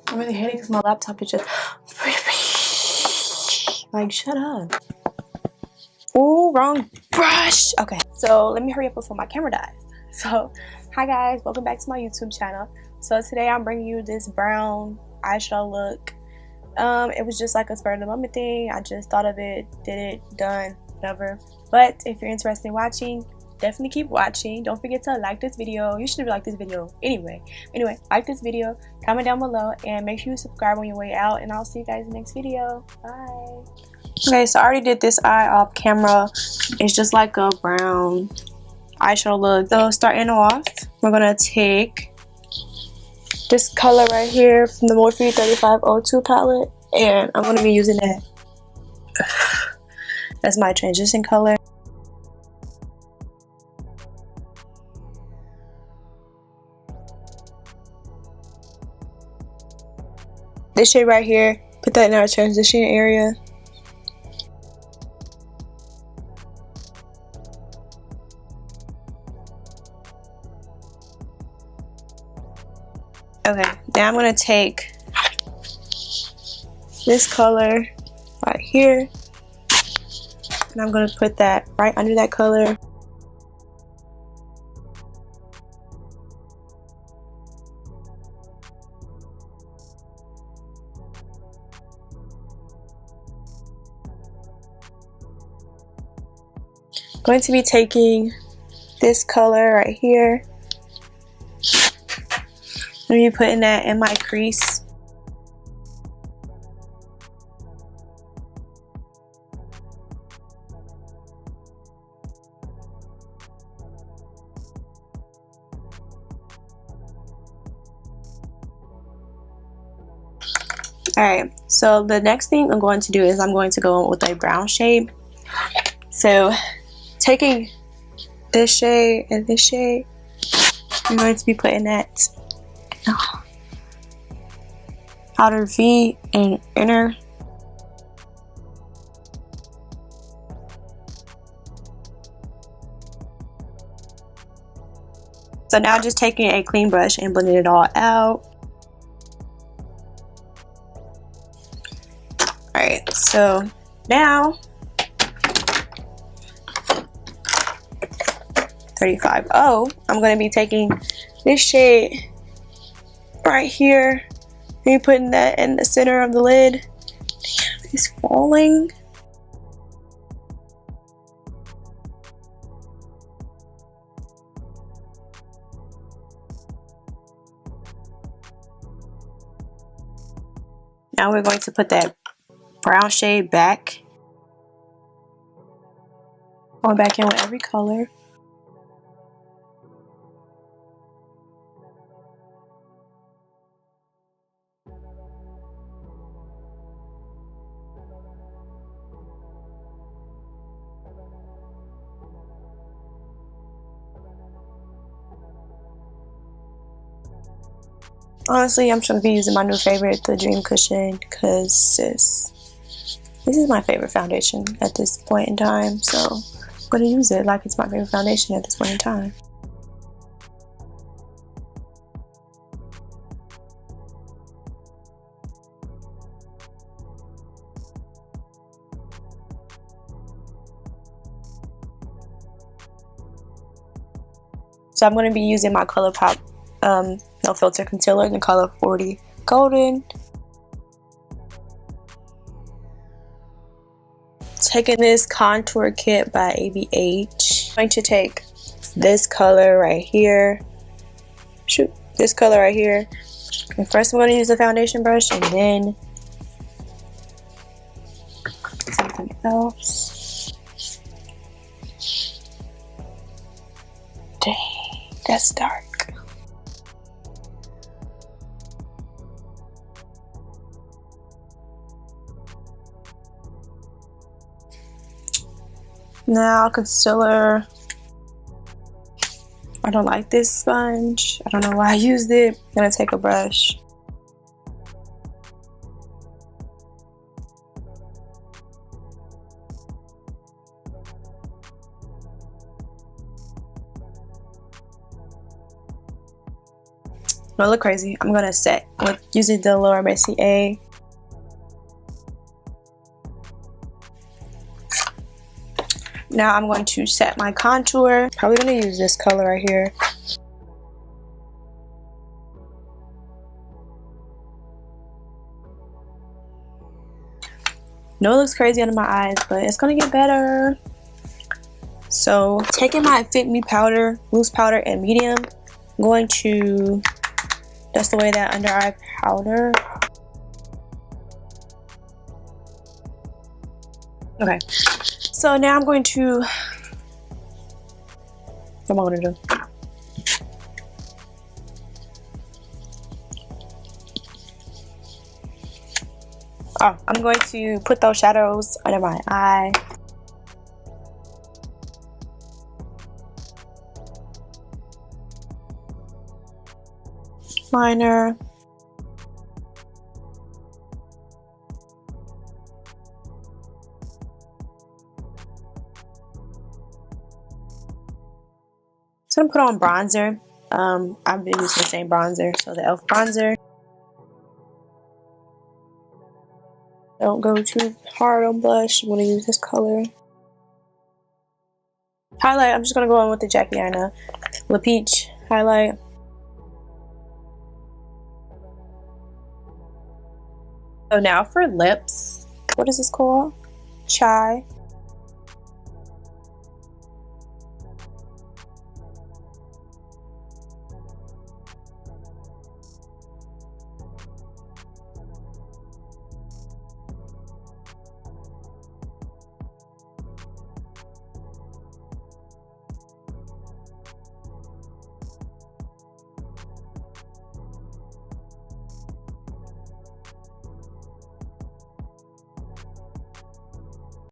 I'm really hating because my laptop is just like, shut up. Oh, wrong brush. Okay, so let me hurry up before my camera dies. So, hi guys, welcome back to my YouTube channel. So today I'm bringing you this brown eyeshadow look. It was just like a spur of the moment thing. I just thought of it, did it, done, whatever. But if you're interested in watching, definitely keep watching. Don't forget to like this video. You should like this video anyway. Anyway, like this video, comment down below, and make sure you subscribe on your way out. And I'll see you guys in the next video. Bye. Okay, so I already did this eye off camera. It's just like a brown eyeshadow look. So starting off, we're gonna take this color right here from the Morphe 35O2 palette, and I'm gonna be using that. That's my transition color. This shade right here, put that in our transition area. Okay, now I'm gonna take this color right here, and I'm gonna put that right under that color. I'm going to be taking this color right here. I'm going to be putting that in my crease. Alright, so the next thing I'm going to do is I'm going to go with a brown shade. So taking this shade and this shade, I'm going to be putting that outer V and inner. So now just taking a clean brush and blending it all out. Alright, so now 35O, I'm going to be taking this shade right here and putting that in the center of the lid. Damn, it's falling. Now we're going to put that brown shade back. Going back in with every color. Honestly, I'm just going to be using my new favorite, the Dream Cushion, because this is my favorite foundation at this point in time. So I'm going to use it like it's my favorite foundation at this point in time. So I'm going to be using my ColourPop No Filter Concealer in the color 40 Golden. Taking this contour kit by ABH. I'm going to take this color right here. Shoot, this color right here. And first I'm going to use the foundation brush and then something else. Dang, that's dark. Now concealer. I don't like this sponge. I don't know why I used it. I'm gonna take a brush. Don't look crazy. I'm gonna set with using the Laura Mercier. Now I'm going to set my contour. Probably gonna use this color right here. No, it looks crazy under my eyes, but it's gonna get better. So taking my Fit Me powder, loose powder and medium, I'm going to dust away that under eye powder. Okay, so now I'm going to, what am I gonna do? Oh, I'm going to put those shadows under my eye. Liner. So I'm gonna put on bronzer. I've been using the same bronzer, so the e.l.f. bronzer. Don't go too hard on blush. I'm gonna use this color. Highlight, I'm just gonna go in with the Jackie Aina La Peach highlight. So now for lips, what is this called? Chai.